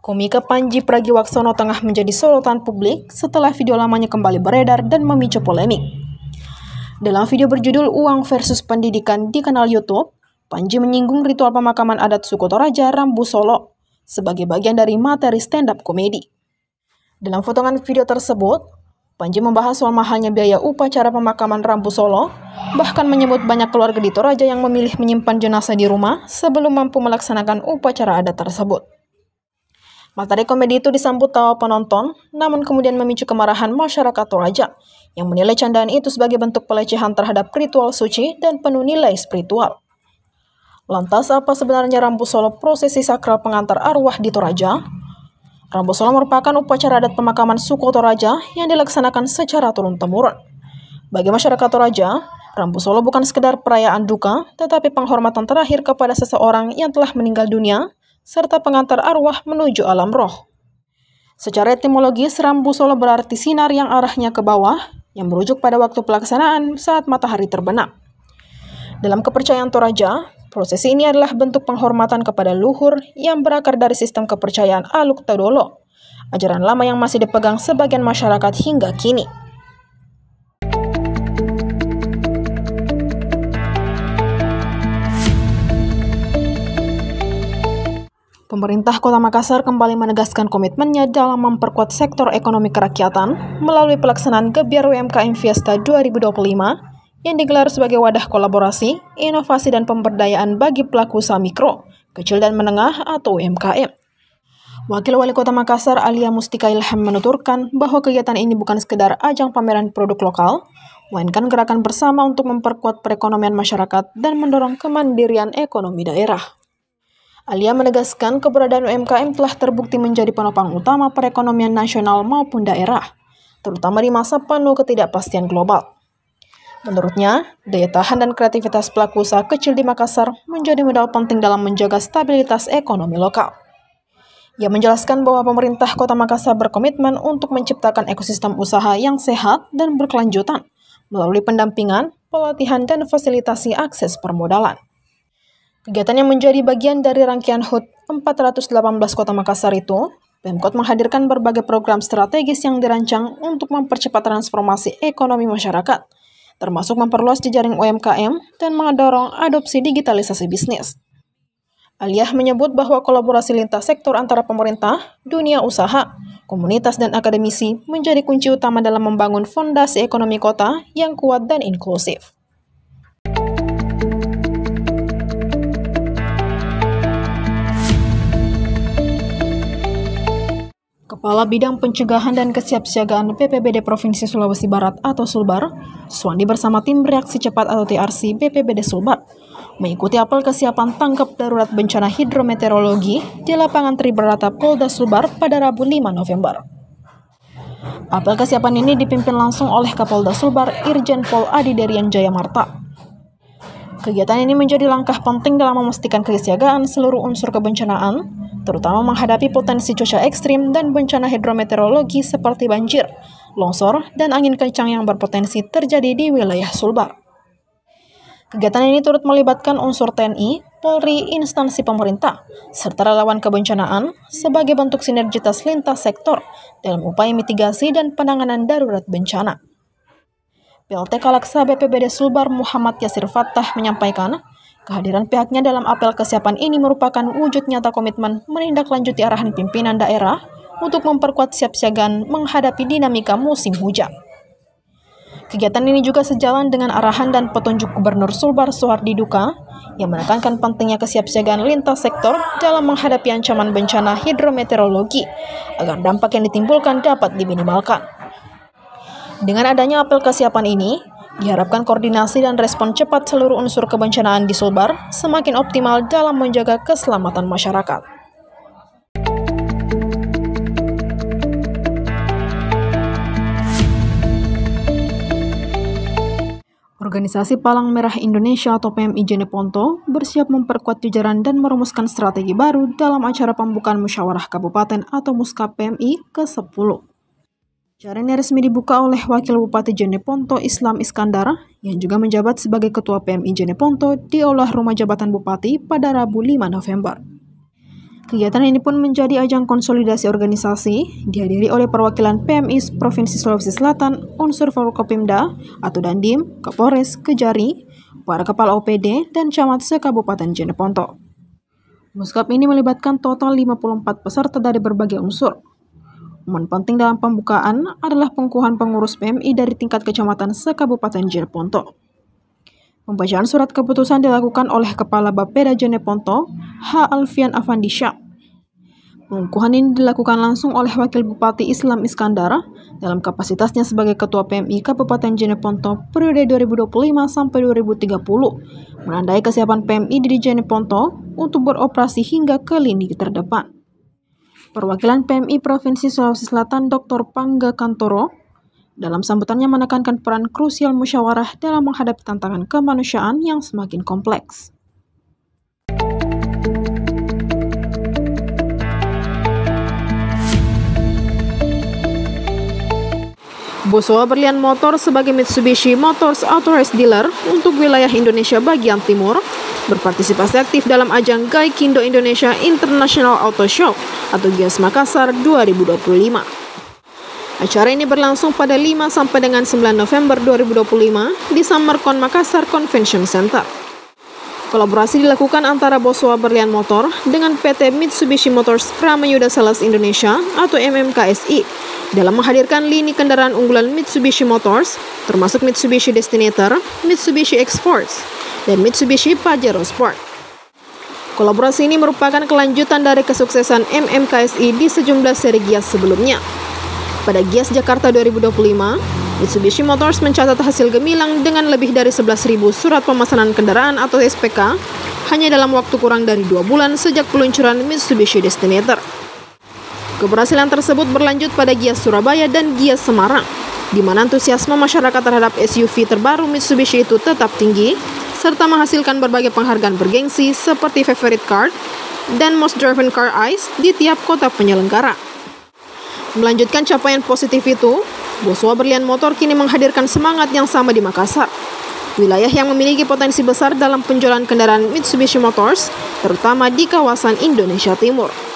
Komika Panji Pragiwaksono tengah menjadi sorotan publik setelah video lamanya kembali beredar dan memicu polemik. Dalam video berjudul Uang versus Pendidikan di kanal YouTube, Panji menyinggung ritual pemakaman adat suku Toraja Rambu Solo sebagai bagian dari materi stand-up komedi. Dalam potongan video tersebut, Panji membahas soal mahalnya biaya upacara pemakaman Rambu Solo, bahkan menyebut banyak keluarga di Toraja yang memilih menyimpan jenazah di rumah sebelum mampu melaksanakan upacara adat tersebut. Materi komedi itu disambut tawa penonton, namun kemudian memicu kemarahan masyarakat Toraja yang menilai candaan itu sebagai bentuk pelecehan terhadap ritual suci dan penuh nilai spiritual. Lantas, apa sebenarnya Rambu Solo, prosesi sakral pengantar arwah di Toraja? Rambu Solo merupakan upacara adat pemakaman suku Toraja yang dilaksanakan secara turun-temurun. Bagi masyarakat Toraja, Rambu Solo bukan sekedar perayaan duka, tetapi penghormatan terakhir kepada seseorang yang telah meninggal dunia, serta pengantar arwah menuju alam roh. Secara etimologis, Rambu Solo berarti sinar yang arahnya ke bawah, yang merujuk pada waktu pelaksanaan saat matahari terbenam. Dalam kepercayaan Toraja, prosesi ini adalah bentuk penghormatan kepada luhur yang berakar dari sistem kepercayaan Aluk Todolo, ajaran lama yang masih dipegang sebagian masyarakat hingga kini. Pemerintah Kota Makassar kembali menegaskan komitmennya dalam memperkuat sektor ekonomi kerakyatan melalui pelaksanaan Gebyar UMKM Fiesta 2025 yang digelar sebagai wadah kolaborasi, inovasi, dan pemberdayaan bagi pelaku usaha mikro, kecil dan menengah atau UMKM. Wakil Wali Kota Makassar Alia Mustika Ilham menuturkan bahwa kegiatan ini bukan sekedar ajang pameran produk lokal, melainkan gerakan bersama untuk memperkuat perekonomian masyarakat dan mendorong kemandirian ekonomi daerah. Alia menegaskan keberadaan UMKM telah terbukti menjadi penopang utama perekonomian nasional maupun daerah, terutama di masa penuh ketidakpastian global. Menurutnya, daya tahan dan kreativitas pelaku usaha kecil di Makassar menjadi modal penting dalam menjaga stabilitas ekonomi lokal. Ia menjelaskan bahwa pemerintah Kota Makassar berkomitmen untuk menciptakan ekosistem usaha yang sehat dan berkelanjutan melalui pendampingan, pelatihan, dan fasilitasi akses permodalan. Kegiatan yang menjadi bagian dari rangkaian HUT 418 Kota Makassar itu, Pemkot menghadirkan berbagai program strategis yang dirancang untuk mempercepat transformasi ekonomi masyarakat, termasuk memperluas jejaring UMKM dan mendorong adopsi digitalisasi bisnis. Alia menyebut bahwa kolaborasi lintas sektor antara pemerintah, dunia usaha, komunitas, dan akademisi menjadi kunci utama dalam membangun fondasi ekonomi kota yang kuat dan inklusif. Kepala Bidang Pencegahan dan Kesiapsiagaan BPBD Provinsi Sulawesi Barat atau Sulbar, Suwandi bersama tim reaksi cepat atau TRC BPBD Sulbar, mengikuti apel kesiapan tanggap darurat bencana hidrometeorologi di lapangan Tribrata Polda Sulbar pada Rabu 5 November. Apel kesiapan ini dipimpin langsung oleh Kapolda Sulbar Irjen Pol Adi Derian Jaya Marta. Kegiatan ini menjadi langkah penting dalam memastikan kesiagaan seluruh unsur kebencanaan, terutama menghadapi potensi cuaca ekstrim dan bencana hidrometeorologi seperti banjir, longsor, dan angin kencang yang berpotensi terjadi di wilayah Sulbar. Kegiatan ini turut melibatkan unsur TNI, Polri, instansi pemerintah, serta relawan kebencanaan sebagai bentuk sinergitas lintas sektor dalam upaya mitigasi dan penanganan darurat bencana. PLT Kalaksa BPBD Sulbar Muhammad Yasir Fattah menyampaikan, kehadiran pihaknya dalam apel kesiapan ini merupakan wujud nyata komitmen menindaklanjuti arahan pimpinan daerah untuk memperkuat siapsiagaan menghadapi dinamika musim hujan. Kegiatan ini juga sejalan dengan arahan dan petunjuk Gubernur Sulbar Suhardi Duka yang menekankan pentingnya kesiapsiagaan lintas sektor dalam menghadapi ancaman bencana hidrometeorologi agar dampak yang ditimbulkan dapat diminimalkan. Dengan adanya apel kesiapan ini, diharapkan koordinasi dan respon cepat seluruh unsur kebencanaan di Sulbar semakin optimal dalam menjaga keselamatan masyarakat. Organisasi Palang Merah Indonesia atau PMI Jeneponto bersiap memperkuat jajaran dan merumuskan strategi baru dalam acara pembukaan Musyawarah Kabupaten atau Muskap PMI ke-10. Acara ini resmi dibuka oleh Wakil Bupati Jeneponto Islam Iskandar yang juga menjabat sebagai Ketua PMI Jeneponto di Aula Rumah Jabatan Bupati pada Rabu 5 November. Kegiatan ini pun menjadi ajang konsolidasi organisasi, dihadiri oleh perwakilan PMI Provinsi Sulawesi Selatan, unsur Forkopimda atau Dandim, Kapolres, Kejari, para kepala OPD, dan camat se-Kabupaten Jeneponto. Muskap ini melibatkan total 54 peserta dari berbagai unsur. Momen penting dalam pembukaan adalah pengukuhan pengurus PMI dari tingkat kecamatan se-Kabupaten Jeneponto. Pembacaan surat keputusan dilakukan oleh Kepala Bapeda Jeneponto, H. Alfian Afandisya. Pengukuhan ini dilakukan langsung oleh Wakil Bupati Islam Iskandar dalam kapasitasnya sebagai Ketua PMI Kabupaten Jeneponto periode 2025 sampai 2030, menandai kesiapan PMI di Jeneponto untuk beroperasi hingga ke lini terdepan. Perwakilan PMI Provinsi Sulawesi Selatan Dr. Pangga Kantoro dalam sambutannya menekankan peran krusial musyawarah dalam menghadapi tantangan kemanusiaan yang semakin kompleks. Bosowa berlian motor sebagai Mitsubishi Motors Authorized Dealer untuk wilayah Indonesia bagian timur berpartisipasi aktif dalam ajang Gaikindo Indonesia International Auto Show atau GIAS Makassar 2025. Acara ini berlangsung pada 5 sampai dengan 9 November 2025 di Summercon Makassar Convention Center. Kolaborasi dilakukan antara Bosowa Berlian Motor dengan PT Mitsubishi Motors Kramayuda Sales Indonesia atau MMKSI dalam menghadirkan lini kendaraan unggulan Mitsubishi Motors termasuk Mitsubishi Destinator, Mitsubishi X-Force, dan Mitsubishi Pajero Sport. Kolaborasi ini merupakan kelanjutan dari kesuksesan MMKSI di sejumlah seri GIAS sebelumnya. Pada GIAS Jakarta 2025, Mitsubishi Motors mencatat hasil gemilang dengan lebih dari 11.000 surat pemesanan kendaraan atau SPK hanya dalam waktu kurang dari 2 bulan sejak peluncuran Mitsubishi Destinator. Keberhasilan tersebut berlanjut pada GIAS Surabaya dan GIAS Semarang, di mana antusiasme masyarakat terhadap SUV terbaru Mitsubishi itu tetap tinggi, serta menghasilkan berbagai penghargaan bergengsi seperti Favorite Car dan Most Driven Car Ice di tiap kota penyelenggara. Melanjutkan capaian positif itu, Bosowa Berlian Motor kini menghadirkan semangat yang sama di Makassar, wilayah yang memiliki potensi besar dalam penjualan kendaraan Mitsubishi Motors, terutama di kawasan Indonesia Timur.